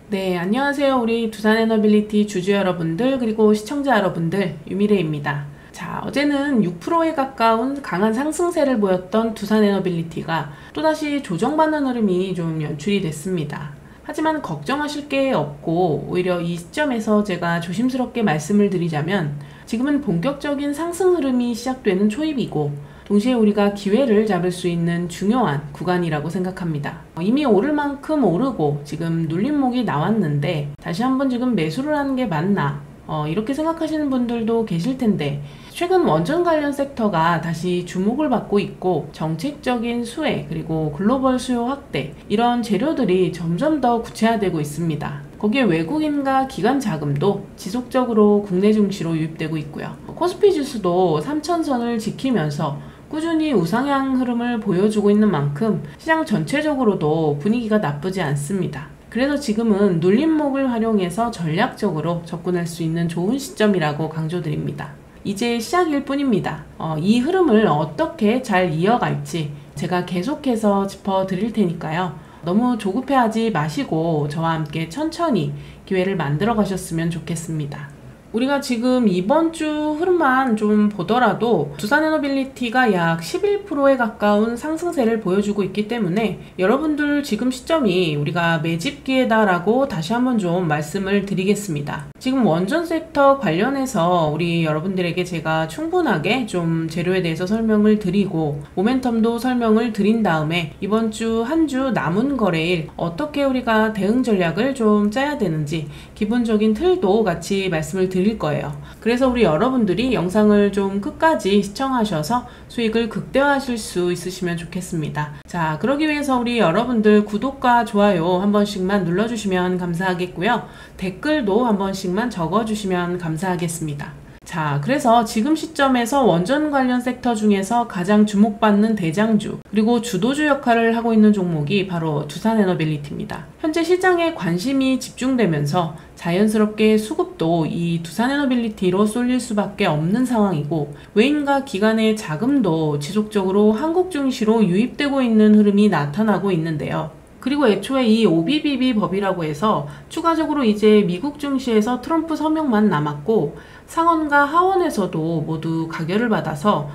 네, 안녕하세요. 우리 두산 에너빌리티 주주 여러분들, 그리고 시청자 여러분들, 유미래입니다. 자, 어제는 6%에 가까운 강한 상승세를 보였던 두산 에너빌리티가 또다시 조정받는 흐름이 좀 연출이 됐습니다. 하지만 걱정하실 게 없고, 오히려 이 시점에서 제가 조심스럽게 말씀을 드리자면, 지금은 본격적인 상승 흐름이 시작되는 초입이고, 동시에 우리가 기회를 잡을 수 있는 중요한 구간이라고 생각합니다. 이미 오를 만큼 오르고 지금 눌림목이 나왔는데 다시 한번 지금 매수를 하는 게 맞나? 이렇게 생각하시는 분들도 계실 텐데, 최근 원전 관련 섹터가 다시 주목을 받고 있고 정책적인 수혜 그리고 글로벌 수요 확대, 이런 재료들이 점점 더 구체화되고 있습니다. 거기에 외국인과 기관 자금도 지속적으로 국내 증시로 유입되고 있고요. 코스피 지수도 3,000선을 지키면서 꾸준히 우상향 흐름을 보여주고 있는 만큼 시장 전체적으로도 분위기가 나쁘지 않습니다. 그래서 지금은 눌림목을 활용해서 전략적으로 접근할 수 있는 좋은 시점이라고 강조드립니다. 이제 시작일 뿐입니다. 이 흐름을 어떻게 잘 이어갈지 제가 계속해서 짚어드릴 테니까요. 너무 조급해하지 마시고 저와 함께 천천히 기회를 만들어 가셨으면 좋겠습니다. 우리가 지금 이번 주 흐름만 좀 보더라도 두산 에너빌리티가 약 11%에 가까운 상승세를 보여주고 있기 때문에 여러분들 지금 시점이 우리가 매집 기회다라고 다시 한번 좀 말씀을 드리겠습니다. 지금 원전 섹터 관련해서 우리 여러분들에게 제가 충분하게 좀 재료에 대해서 설명을 드리고 모멘텀도 설명을 드린 다음에 이번 주 한 주 남은 거래일 어떻게 우리가 대응 전략을 좀 짜야 되는지 기본적인 틀도 같이 말씀을 드릴 거예요. 그래서 우리 여러분들이 영상을 좀 끝까지 시청하셔서 수익을 극대화하실 수 있으시면 좋겠습니다. 자, 그러기 위해서 우리 여러분들 구독과 좋아요 한 번씩만 눌러주시면 감사하겠고요. 댓글도 한 번씩만 적어주시면 감사하겠습니다. 자, 그래서 지금 시점에서 원전 관련 섹터 중에서 가장 주목받는 대장주 그리고 주도주 역할을 하고 있는 종목이 바로 두산 에너빌리티입니다. 현재 시장에 관심이 집중되면서 자연스럽게 수급도 이 두산 에너빌리티로 쏠릴 수밖에 없는 상황이고, 외인과 기관의 자금도 지속적으로 한국 증시로 유입되고 있는 흐름이 나타나고 있는데요. 그리고 애초에 이 OBBB 법이라고 해서 추가적으로 이제 미국 증시에서 트럼프 서명만 남았고 상원과 하원에서도 모두 가결을 받아서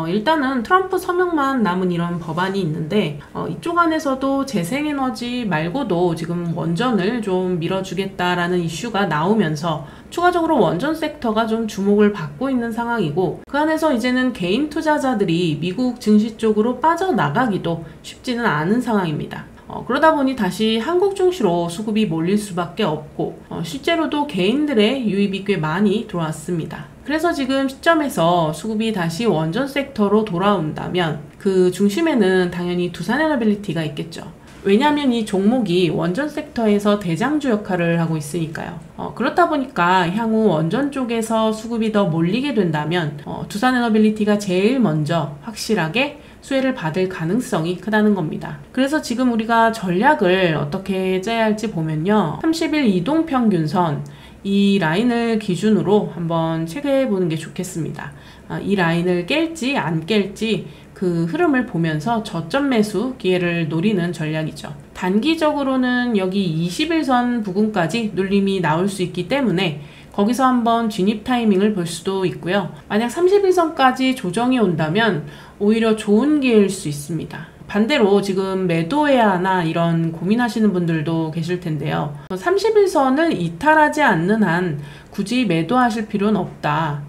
일단은 트럼프 서명만 남은 이런 법안이 있는데 이쪽 안에서도 재생에너지 말고도 지금 원전을 좀 밀어주겠다라는 이슈가 나오면서 추가적으로 원전 섹터가 좀 주목을 받고 있는 상황이고, 그 안에서 이제는 개인 투자자들이 미국 증시 쪽으로 빠져나가기도 쉽지는 않은 상황입니다. 그러다 보니 다시 한국 증시로 수급이 몰릴 수밖에 없고 실제로도 개인들의 유입이 꽤 많이 들어왔습니다. 그래서 지금 시점에서 수급이 다시 원전 섹터로 돌아온다면 그 중심에는 당연히 두산 에너빌리티가 있겠죠. 왜냐하면 이 종목이 원전 섹터에서 대장주 역할을 하고 있으니까요. 그렇다 보니까 향후 원전 쪽에서 수급이 더 몰리게 된다면 두산 에너빌리티가 제일 먼저 확실하게 수혜를 받을 가능성이 크다는 겁니다. 그래서 지금 우리가 전략을 어떻게 짜야 할지 보면요. 30일 이동평균선, 이 라인을 기준으로 한번 체크해 보는 게 좋겠습니다. 이 라인을 깰지 안 깰지 그 흐름을 보면서 저점 매수 기회를 노리는 전략이죠. 단기적으로는 여기 21선 부근까지 눌림이 나올 수 있기 때문에 거기서 한번 진입 타이밍을 볼 수도 있고요. 만약 31선까지 조정이 온다면 오히려 좋은 기회일 수 있습니다. 반대로 지금 매도해야 하나 이런 고민하시는 분들도 계실 텐데요. 31선을 이탈하지 않는 한 굳이 매도하실 필요는 없다.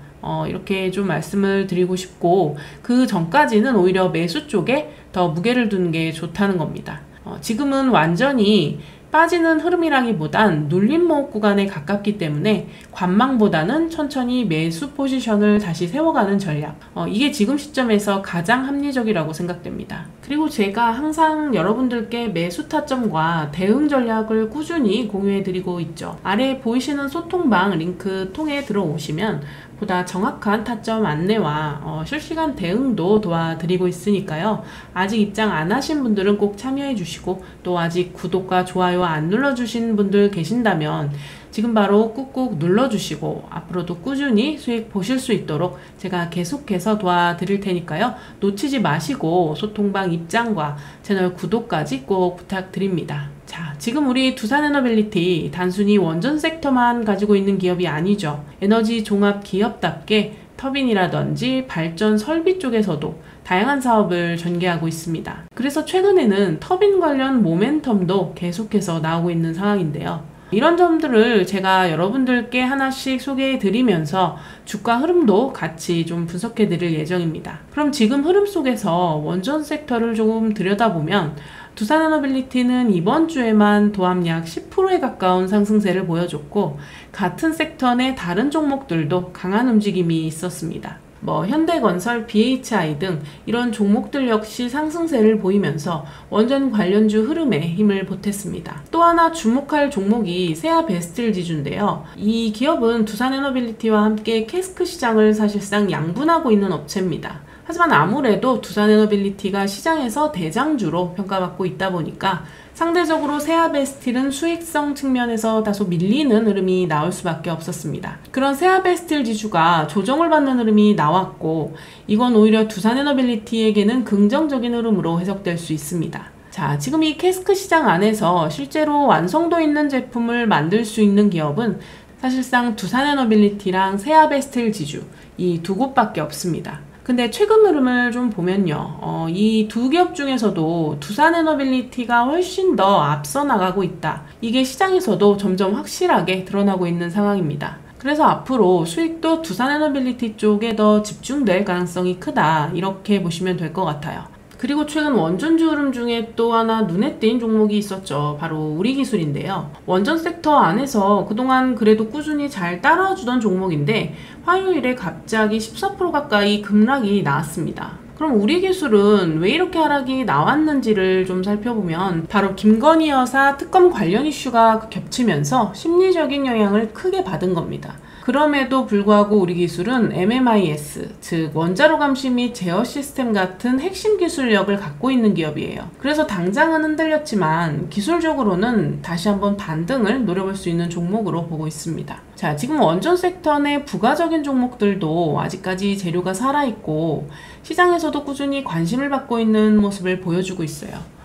이렇게 좀 말씀을 드리고 싶고, 그 전까지는 오히려 매수 쪽에 더 무게를 두는 게 좋다는 겁니다. 지금은 완전히 빠지는 흐름이라기보단 눌림목 구간에 가깝기 때문에 관망보다는 천천히 매수 포지션을 다시 세워가는 전략, 이게 지금 시점에서 가장 합리적이라고 생각됩니다. 그리고 제가 항상 여러분들께 매수 타점과 대응 전략을 꾸준히 공유해드리고 있죠. 아래 보이시는 소통방 링크 통해 들어오시면 보다 정확한 타점 안내와 실시간 대응도 도와드리고 있으니까요. 아직 입장 안 하신 분들은 꼭 참여해 주시고, 또 아직 구독과 좋아요 안 눌러주신 분들 계신다면 지금 바로 꾹꾹 눌러주시고 앞으로도 꾸준히 수익 보실 수 있도록 제가 계속해서 도와드릴 테니까요. 놓치지 마시고 소통방 입장과 채널 구독까지 꼭 부탁드립니다. 자, 자, 지금 우리 두산에너빌리티 단순히 원전 섹터만 가지고 있는 기업이 아니죠. 에너지 종합 기업답게 터빈이라든지 발전 설비 쪽에서도 다양한 사업을 전개하고 있습니다. 그래서 최근에는 터빈 관련 모멘텀도 계속해서 나오고 있는 상황인데요. 이런 점들을 제가 여러분들께 하나씩 소개해 드리면서 주가 흐름도 같이 좀 분석해 드릴 예정입니다. 그럼 지금 흐름 속에서 원전 섹터를 조금 들여다보면 두산에너빌리티는 이번 주에만 도합 약 10%에 가까운 상승세를 보여줬고, 같은 섹터 내 다른 종목들도 강한 움직임이 있었습니다. 현대건설, BHI 등 이런 종목들 역시 상승세를 보이면서 원전 관련주 흐름에 힘을 보탰습니다. 또 하나 주목할 종목이 세아베스틸 지주인데요. 이 기업은 두산에너빌리티와 함께 캐스크 시장을 사실상 양분하고 있는 업체입니다. 하지만 아무래도 두산에너빌리티가 시장에서 대장주로 평가받고 있다 보니까 상대적으로 세아베스틸은 수익성 측면에서 다소 밀리는 흐름이 나올 수밖에 없었습니다. 그런 세아베스틸 지주가 조정을 받는 흐름이 나왔고, 이건 오히려 두산에너빌리티에게는 긍정적인 흐름으로 해석될 수 있습니다. 자, 지금 이 캐스크 시장 안에서 실제로 완성도 있는 제품을 만들 수 있는 기업은 사실상 두산에너빌리티랑 세아베스틸 지주 이 두 곳밖에 없습니다. 근데 최근 흐름을 좀 보면요, 이 두 기업 중에서도 두산에너빌리티가 훨씬 더 앞서 나가고 있다. 이게 시장에서도 점점 확실하게 드러나고 있는 상황입니다. 그래서 앞으로 수익도 두산에너빌리티 쪽에 더 집중될 가능성이 크다, 이렇게 보시면 될 것 같아요. 그리고 최근 원전주 흐름 중에 또 하나 눈에 띄는 종목이 있었죠. 바로 우리기술인데요. 원전 섹터 안에서 그동안 그래도 꾸준히 잘 따라주던 종목인데 화요일에 갑자기 14% 가까이 급락이 나왔습니다. 그럼 우리기술은 왜 이렇게 하락이 나왔는지를 좀 살펴보면 바로 김건희 여사 특검 관련 이슈가 겹치면서 심리적인 영향을 크게 받은 겁니다. 그럼에도 불구하고 우리기술은 MMIS, 즉 원자로 감시 및 제어 시스템 같은 핵심 기술력을 갖고 있는 기업이에요. 그래서 당장은 흔들렸지만 기술적으로는 다시 한번 반등을 노려볼 수 있는 종목으로 보고 있습니다. 자, 지금 원전 섹터 내 부가적인 종목들도 아직까지 재료가 살아있고 시장에서도 꾸준히 관심을 받고 있는 모습을 보여주고 있어요.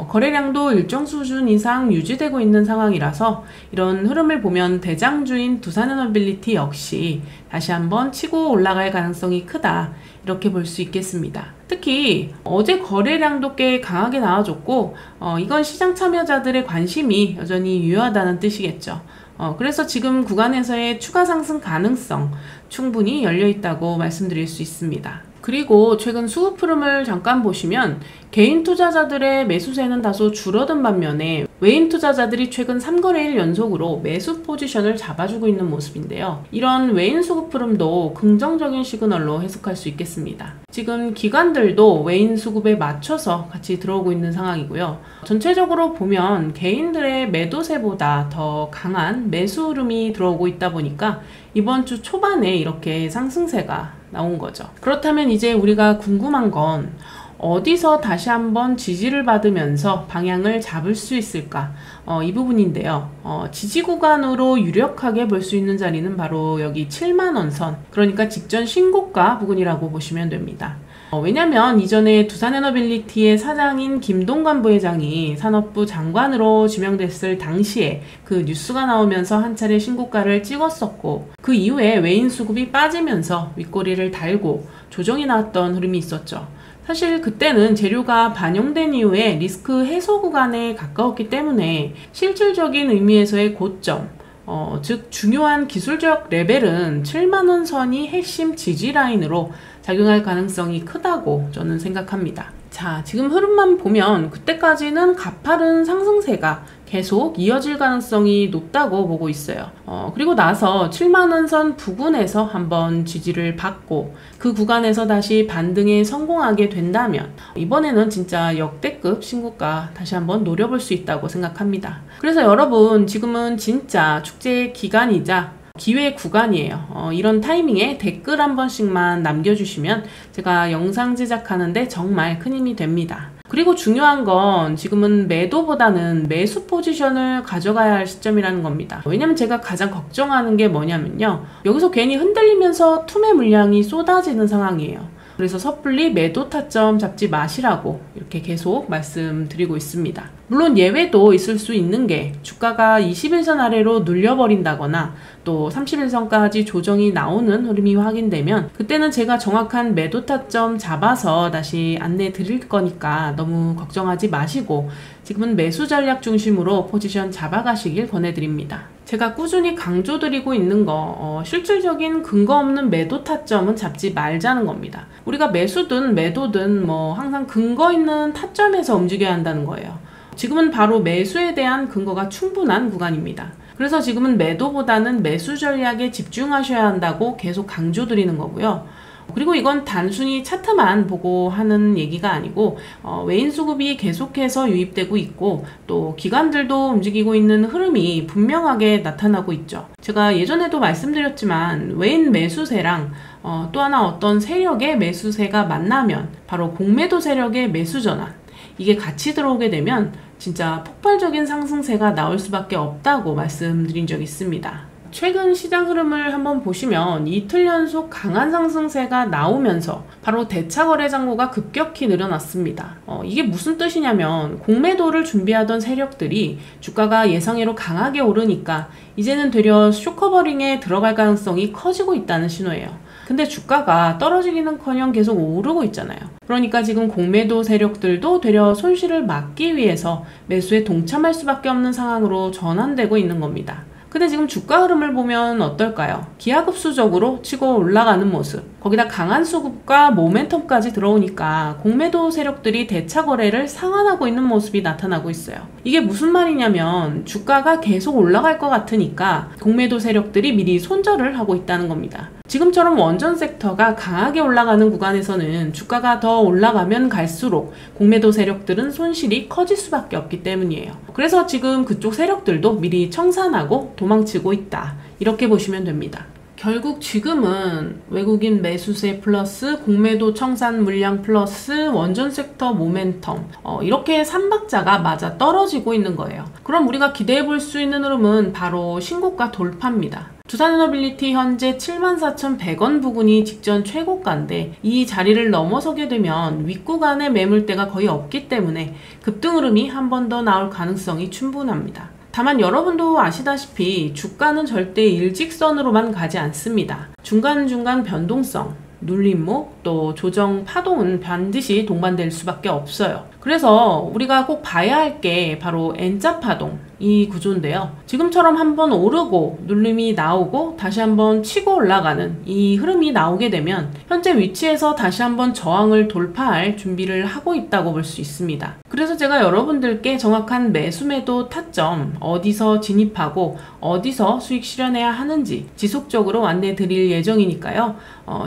거래량도 일정 수준 이상 유지되고 있는 상황이라서 이런 흐름을 보면 대장주인 두산에너빌리티 역시 다시 한번 치고 올라갈 가능성이 크다, 이렇게 볼 수 있겠습니다. 특히 어제 거래량도 꽤 강하게 나와줬고, 이건 시장 참여자들의 관심이 여전히 유효하다는 뜻이겠죠. 그래서 지금 구간에서의 추가 상승 가능성 충분히 열려있다고 말씀드릴 수 있습니다. 그리고 최근 수급 흐름을 잠깐 보시면 개인 투자자들의 매수세는 다소 줄어든 반면에 외인 투자자들이 최근 3거래일 연속으로 매수 포지션을 잡아주고 있는 모습인데요. 이런 외인 수급 흐름도 긍정적인 시그널로 해석할 수 있겠습니다. 지금 기관들도 외인 수급에 맞춰서 같이 들어오고 있는 상황이고요. 전체적으로 보면 개인들의 매도세보다 더 강한 매수 흐름이 들어오고 있다 보니까 이번 주 초반에 이렇게 상승세가 나온 거죠. 그렇다면 이제 우리가 궁금한 건 어디서 다시 한번 지지를 받으면서 방향을 잡을 수 있을까? 이 부분인데요. 지지 구간으로 유력하게 볼 수 있는 자리는 바로 여기 7만원 선, 그러니까 직전 신고가 부근이라고 보시면 됩니다. 왜냐면 이전에 두산에너빌리티의 사장인 김동관 부회장이 산업부 장관으로 지명됐을 당시에 그 뉴스가 나오면서 한 차례 신고가를 찍었었고, 그 이후에 외인 수급이 빠지면서 윗꼬리를 달고 조정이 나왔던 흐름이 있었죠. 사실 그때는 재료가 반영된 이후에 리스크 해소 구간에 가까웠기 때문에 실질적인 의미에서의 고점, 즉 중요한 기술적 레벨은 7만원 선이 핵심 지지 라인으로 작용할 가능성이 크다고 저는 생각합니다. 자, 지금 흐름만 보면 그때까지는 가파른 상승세가 계속 이어질 가능성이 높다고 보고 있어요. 그리고 나서 7만원 선 부근에서 한번 지지를 받고 그 구간에서 다시 반등에 성공하게 된다면 이번에는 진짜 역대급 신고가 다시 한번 노려볼 수 있다고 생각합니다. 그래서 여러분, 지금은 진짜 축제 기간이자 기회 구간이에요. 이런 타이밍에 댓글 한 번씩만 남겨주시면 제가 영상 제작하는데 정말 큰 힘이 됩니다. 그리고 중요한 건 지금은 매도보다는 매수 포지션을 가져가야 할 시점이라는 겁니다. 왜냐면 제가 가장 걱정하는 게 뭐냐면요, 여기서 괜히 흔들리면서 투매 물량이 쏟아지는 상황이에요. 그래서 섣불리 매도 타점 잡지 마시라고 이렇게 계속 말씀드리고 있습니다. 물론 예외도 있을 수 있는 게 주가가 21선 아래로 눌려버린다거나 또 31선까지 조정이 나오는 흐름이 확인되면 그때는 제가 정확한 매도 타점 잡아서 다시 안내 드릴 거니까 너무 걱정하지 마시고 지금은 매수 전략 중심으로 포지션 잡아가시길 권해드립니다. 제가 꾸준히 강조드리고 있는 거 실질적인 근거 없는 매도 타점은 잡지 말자는 겁니다. 우리가 매수든 매도든 항상 근거 있는 타점에서 움직여야 한다는 거예요. 지금은 바로 매수에 대한 근거가 충분한 구간입니다. 그래서 지금은 매도보다는 매수 전략에 집중하셔야 한다고 계속 강조드리는 거고요. 그리고 이건 단순히 차트만 보고 하는 얘기가 아니고 외인 수급이 계속해서 유입되고 있고 또 기관들도 움직이고 있는 흐름이 분명하게 나타나고 있죠. 제가 예전에도 말씀드렸지만 외인 매수세랑 또 하나 어떤 세력의 매수세가 만나면 바로 공매도 세력의 매수 전환, 이게 같이 들어오게 되면 진짜 폭발적인 상승세가 나올 수밖에 없다고 말씀드린 적이 있습니다. 최근 시장 흐름을 한번 보시면 이틀 연속 강한 상승세가 나오면서 바로 대차거래 잔고가 급격히 늘어났습니다. 이게 무슨 뜻이냐면 공매도를 준비하던 세력들이 주가가 예상외로 강하게 오르니까 이제는 되려 쇼커버링에 들어갈 가능성이 커지고 있다는 신호예요. 근데 주가가 떨어지기는커녕 계속 오르고 있잖아요. 그러니까 지금 공매도 세력들도 되려 손실을 막기 위해서 매수에 동참할 수밖에 없는 상황으로 전환되고 있는 겁니다. 근데 지금 주가 흐름을 보면 어떨까요? 기하급수적으로 치고 올라가는 모습, 거기다 강한 수급과 모멘텀까지 들어오니까 공매도 세력들이 대차 거래를 상환하고 있는 모습이 나타나고 있어요. 이게 무슨 말이냐면 주가가 계속 올라갈 것 같으니까 공매도 세력들이 미리 손절을 하고 있다는 겁니다. 지금처럼 원전 섹터가 강하게 올라가는 구간에서는 주가가 더 올라가면 갈수록 공매도 세력들은 손실이 커질 수밖에 없기 때문이에요. 그래서 지금 그쪽 세력들도 미리 청산하고 도망치고 있다, 이렇게 보시면 됩니다. 결국 지금은 외국인 매수세 플러스 공매도 청산 물량 플러스 원전 섹터 모멘텀, 이렇게 3박자가 맞아 떨어지고 있는 거예요. 그럼 우리가 기대해 볼 수 있는 흐름은 바로 신고가 돌파입니다. 두산에너빌리티 현재 74,100원 부근이 직전 최고가인데 이 자리를 넘어서게 되면 윗구간의 매물대가 거의 없기 때문에 급등 흐름이 한 번 더 나올 가능성이 충분합니다. 다만 여러분도 아시다시피 주가는 절대 일직선으로만 가지 않습니다. 중간중간 변동성, 눌림목, 또 조정 파동은 반드시 동반될 수밖에 없어요. 그래서 우리가 꼭 봐야 할 게 바로 N자 파동, 이 구조인데요. 지금처럼 한번 오르고 눌림이 나오고 다시 한번 치고 올라가는 이 흐름이 나오게 되면 현재 위치에서 다시 한번 저항을 돌파할 준비를 하고 있다고 볼 수 있습니다. 그래서 제가 여러분들께 정확한 매수매도 타점, 어디서 진입하고 어디서 수익 실현해야 하는지 지속적으로 안내 드릴 예정이니까요.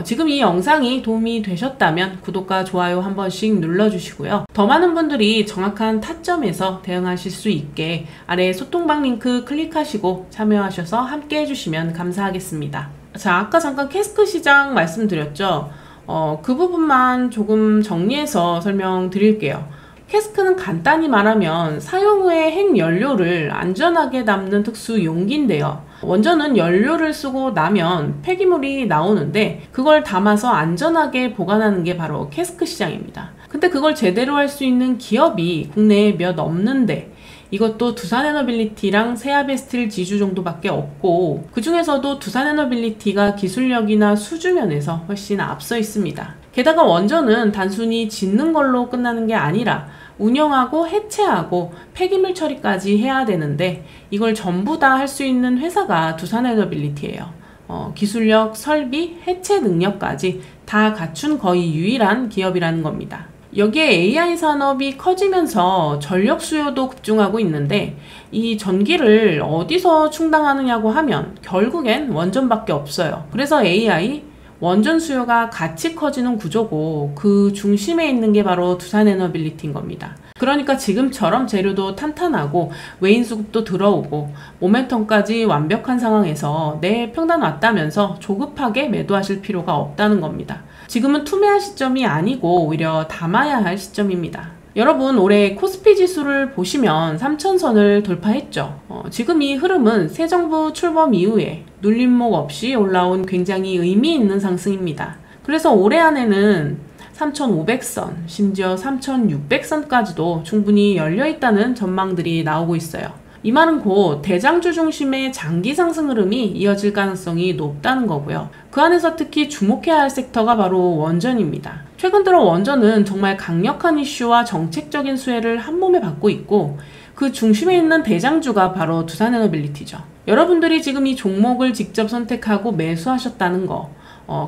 지금 이 영상이 도움이 되셨다면 구독과 좋아요 한 번씩 눌러주시고요. 더 많은 분들이 정확한 타점에서 대응하실 수 있게 아래 소통방 링크 클릭하시고 참여하셔서 함께 해주시면 감사하겠습니다. 자, 아까 잠깐 캐스크 시장 말씀드렸죠. 그 부분만 조금 정리해서 설명드릴게요. 캐스크는 간단히 말하면 사용 후에 핵연료를 안전하게 담는 특수 용기인데요. 원전은 연료를 쓰고 나면 폐기물이 나오는데 그걸 담아서 안전하게 보관하는 게 바로 캐스크 시장입니다. 근데 그걸 제대로 할 수 있는 기업이 국내에 몇 없는데 이것도 두산에너빌리티랑 세아베스틸 지주 정도밖에 없고 그 중에서도 두산에너빌리티가 기술력이나 수주면에서 훨씬 앞서 있습니다. 게다가 원전은 단순히 짓는 걸로 끝나는 게 아니라 운영하고 해체하고 폐기물 처리까지 해야 되는데 이걸 전부 다 할 수 있는 회사가 두산에너빌리티예요. 기술력, 설비, 해체 능력까지 다 갖춘 거의 유일한 기업이라는 겁니다. 여기에 AI 산업이 커지면서 전력 수요도 급증하고 있는데 이 전기를 어디서 충당하느냐고 하면 결국엔 원전밖에 없어요. 그래서 AI, 원전 수요가 같이 커지는 구조고 그 중심에 있는 게 바로 두산에너빌리티인 겁니다. 그러니까 지금처럼 재료도 탄탄하고 외인 수급도 들어오고 모멘텀까지 완벽한 상황에서 내 평단 왔다면서 조급하게 매도하실 필요가 없다는 겁니다. 지금은 투매할 시점이 아니고 오히려 담아야 할 시점입니다. 여러분, 올해 코스피 지수를 보시면 3,000선을 돌파했죠. 지금 이 흐름은 새 정부 출범 이후에 눌림목 없이 올라온 굉장히 의미 있는 상승입니다. 그래서 올해 안에는 3,500선, 심지어 3,600선까지도 충분히 열려있다는 전망들이 나오고 있어요. 이 말은 곧 대장주 중심의 장기 상승 흐름이 이어질 가능성이 높다는 거고요. 그 안에서 특히 주목해야 할 섹터가 바로 원전입니다. 최근 들어 원전은 정말 강력한 이슈와 정책적인 수혜를 한몸에 받고 있고, 그 중심에 있는 대장주가 바로 두산에너빌리티죠. 여러분들이 지금 이 종목을 직접 선택하고 매수하셨다는 거,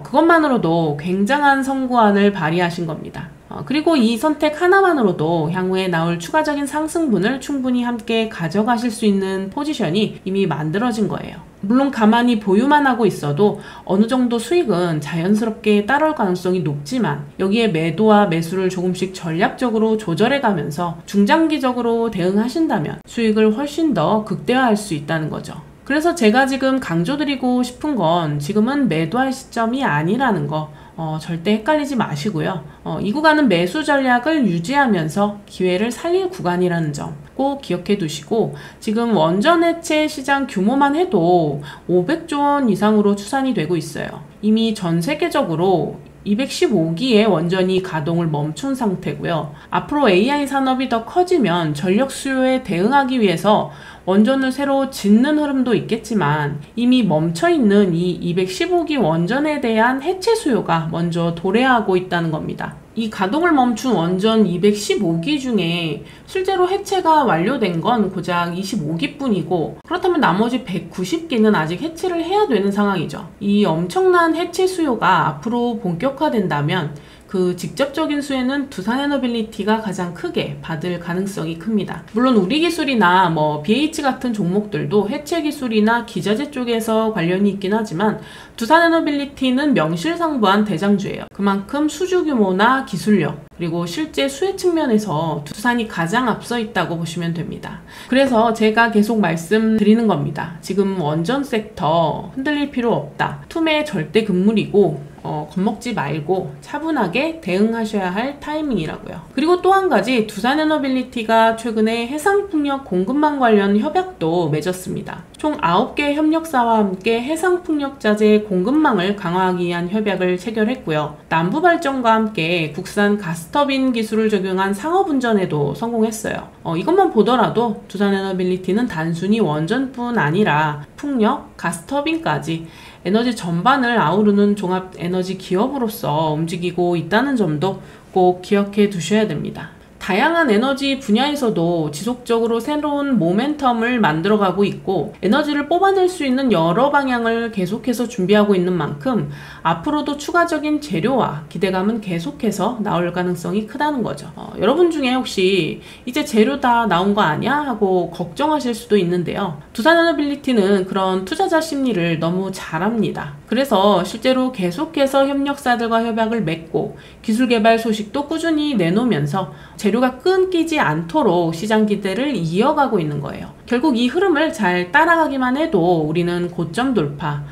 그것만으로도 굉장한 선구안을 발휘하신 겁니다. 그리고 이 선택 하나만으로도 향후에 나올 추가적인 상승분을 충분히 함께 가져가실 수 있는 포지션이 이미 만들어진 거예요. 물론 가만히 보유만 하고 있어도 어느 정도 수익은 자연스럽게 따라올 가능성이 높지만, 여기에 매도와 매수를 조금씩 전략적으로 조절해 가면서 중장기적으로 대응하신다면 수익을 훨씬 더 극대화할 수 있다는 거죠. 그래서 제가 지금 강조드리고 싶은 건 지금은 매도할 시점이 아니라는 거, 절대 헷갈리지 마시고요. 이 구간은 매수 전략을 유지하면서 기회를 살릴 구간이라는 점 꼭 기억해 두시고, 지금 원전 해체 시장 규모만 해도 500조 원 이상으로 추산이 되고 있어요. 이미 전 세계적으로 215기의 원전이 가동을 멈춘 상태고요. 앞으로 AI 산업이 더 커지면 전력 수요에 대응하기 위해서 원전을 새로 짓는 흐름도 있겠지만, 이미 멈춰있는 이 215기 원전에 대한 해체 수요가 먼저 도래하고 있다는 겁니다. 이 가동을 멈춘 원전 215기 중에 실제로 해체가 완료된 건 고작 25기 뿐이고, 그렇다면 나머지 190기는 아직 해체를 해야 되는 상황이죠. 이 엄청난 해체 수요가 앞으로 본격화된다면 그 직접적인 수혜는 두산에너빌리티가 가장 크게 받을 가능성이 큽니다. 물론 우리 기술이나 BH 같은 종목들도 해체 기술이나 기자재 쪽에서 관련이 있긴 하지만, 두산에너빌리티는 명실상부한 대장주예요. 그만큼 수주 규모나 기술력, 그리고 실제 수혜 측면에서 두산이 가장 앞서 있다고 보시면 됩니다. 그래서 제가 계속 말씀드리는 겁니다. 지금 원전 섹터 흔들릴 필요 없다. 투매 절대 금물이고, 겁먹지 말고 차분하게 대응하셔야 할 타이밍이라고요. 그리고 또 한 가지, 두산에너빌리티가 최근에 해상풍력 공급망 관련 협약도 맺었습니다. 총 9개 협력사와 함께 해상풍력자재 공급망을 강화하기 위한 협약을 체결했고요. 남부발전과 함께 국산 가스터빈 기술을 적용한 상업운전에도 성공했어요. 이것만 보더라도 두산에너빌리티는 단순히 원전뿐 아니라 풍력, 가스터빈까지 에너지 전반을 아우르는 종합 에너지 기업으로서 움직이고 있다는 점도 꼭 기억해 두셔야 됩니다. 다양한 에너지 분야에서도 지속적으로 새로운 모멘텀을 만들어가고 있고, 에너지를 뽑아낼 수 있는 여러 방향을 계속해서 준비하고 있는 만큼 앞으로도 추가적인 재료와 기대감은 계속해서 나올 가능성이 크다는 거죠. 여러분 중에 혹시 이제 재료 다 나온 거 아니야? 하고 걱정하실 수도 있는데요. 두산에너빌리티는 그런 투자자 심리를 너무 잘 압니다. 그래서 실제로 계속해서 협력사들과 협약을 맺고 기술 개발 소식도 꾸준히 내놓으면서 재료가 끊기지 않도록 시장 기대를 이어가고 있는 거예요. 결국 이 흐름을 잘 따라가기만 해도 우리는 고점 돌파,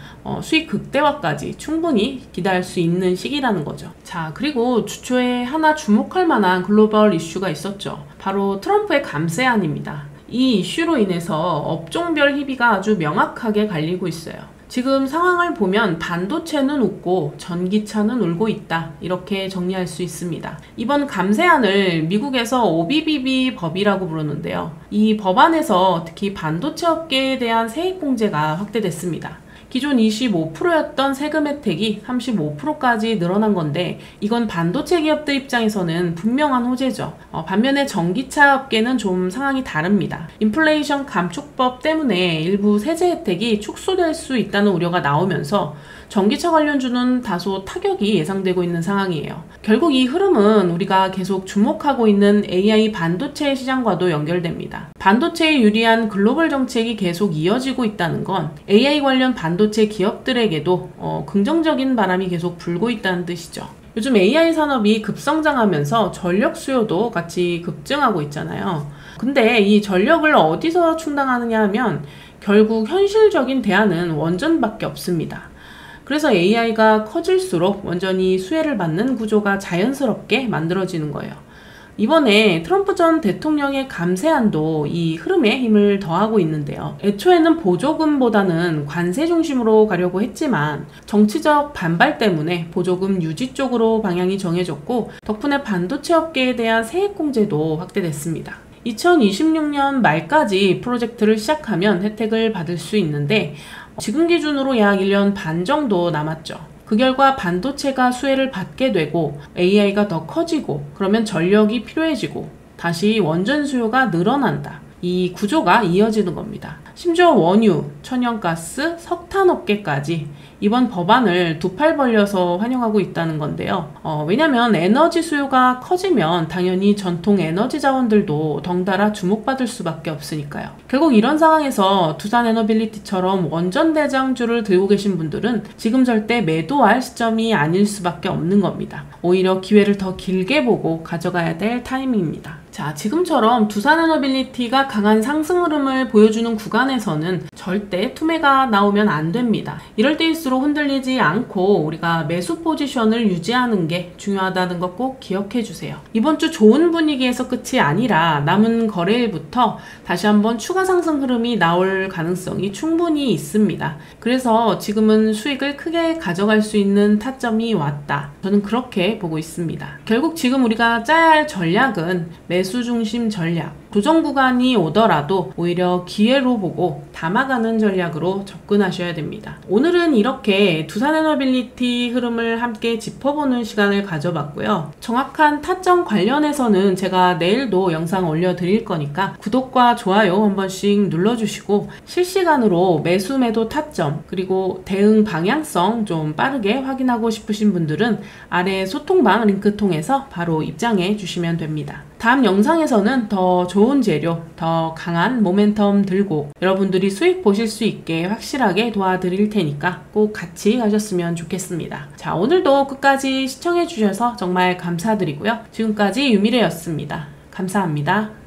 수익 극대화까지 충분히 기대할 수 있는 시기라는 거죠. 자, 그리고 주초에 하나 주목할 만한 글로벌 이슈가 있었죠. 바로 트럼프의 감세안입니다. 이 이슈로 인해서 업종별 희비가 아주 명확하게 갈리고 있어요. 지금 상황을 보면 반도체는 웃고 전기차는 울고 있다, 이렇게 정리할 수 있습니다. 이번 감세안을 미국에서 OBBB 법이라고 부르는데요. 이 법안에서 특히 반도체 업계에 대한 세액 공제가 확대됐습니다. 기존 25%였던 세금 혜택이 35%까지 늘어난 건데, 이건 반도체 기업들 입장에서는 분명한 호재죠. 반면에 전기차 업계는 좀 상황이 다릅니다. 인플레이션 감축법 때문에 일부 세제 혜택이 축소될 수 있다는 우려가 나오면서 전기차 관련주는 다소 타격이 예상되고 있는 상황이에요. 결국 이 흐름은 우리가 계속 주목하고 있는 AI 반도체 시장과도 연결됩니다. 반도체에 유리한 글로벌 정책이 계속 이어지고 있다는 건 AI 관련 반도체 기업들에게도 긍정적인 바람이 계속 불고 있다는 뜻이죠. 요즘 AI 산업이 급성장하면서 전력 수요도 같이 급증하고 있잖아요. 근데 이 전력을 어디서 충당하느냐 하면 결국 현실적인 대안은 원전밖에 없습니다. 그래서 AI가 커질수록 원전이 수혜를 받는 구조가 자연스럽게 만들어지는 거예요. 이번에 트럼프 전 대통령의 감세안도 이 흐름에 힘을 더하고 있는데요. 애초에는 보조금보다는 관세 중심으로 가려고 했지만 정치적 반발 때문에 보조금 유지 쪽으로 방향이 정해졌고, 덕분에 반도체 업계에 대한 세액 공제도 확대됐습니다. 2026년 말까지 프로젝트를 시작하면 혜택을 받을 수 있는데, 지금 기준으로 약 1년 반 정도 남았죠. 그 결과 반도체가 수혜를 받게 되고 AI가 더 커지고, 그러면 전력이 필요해지고 다시 원전 수요가 늘어난다. 이 구조가 이어지는 겁니다. 심지어 원유, 천연가스, 석탄업계까지 이번 법안을 두 팔 벌려서 환영하고 있다는 건데요. 왜냐면 에너지 수요가 커지면 당연히 전통 에너지 자원들도 덩달아 주목받을 수밖에 없으니까요. 결국 이런 상황에서 두산에너빌리티처럼 원전 대장주를 들고 계신 분들은 지금 절대 매도할 시점이 아닐 수밖에 없는 겁니다. 오히려 기회를 더 길게 보고 가져가야 될 타이밍입니다. 자, 지금처럼 두산에너빌리티가 강한 상승 흐름을 보여주는 구간에서는 절대 투매가 나오면 안 됩니다. 이럴 때일수록 흔들리지 않고 우리가 매수 포지션을 유지하는 게 중요하다는 것 꼭 기억해 주세요. 이번 주 좋은 분위기에서 끝이 아니라 남은 거래일부터 다시 한번 추가 상승 흐름이 나올 가능성이 충분히 있습니다. 그래서 지금은 수익을 크게 가져갈 수 있는 타점이 왔다. 저는 그렇게 보고 있습니다. 결국 지금 우리가 짜야 할 전략은 매수 중심 전략, 조정 구간이 오더라도 오히려 기회로 보고 담아가는 전략으로 접근하셔야 됩니다. 오늘은 이렇게 두산에너빌리티 흐름을 함께 짚어보는 시간을 가져봤고요. 정확한 타점 관련해서는 제가 내일도 영상 올려드릴 거니까 구독과 좋아요 한 번씩 눌러주시고, 실시간으로 매수 매도 타점 그리고 대응 방향성 좀 빠르게 확인하고 싶으신 분들은 아래 소통방 링크 통해서 바로 입장해 주시면 됩니다. 다음 영상에서는 더 좋은 재료, 더 강한 모멘텀 들고 여러분들이 수익 보실 수 있게 확실하게 도와드릴 테니까 꼭 같이 가셨으면 좋겠습니다. 자, 오늘도 끝까지 시청해 주셔서 정말 감사드리고요. 지금까지 유미래였습니다. 감사합니다.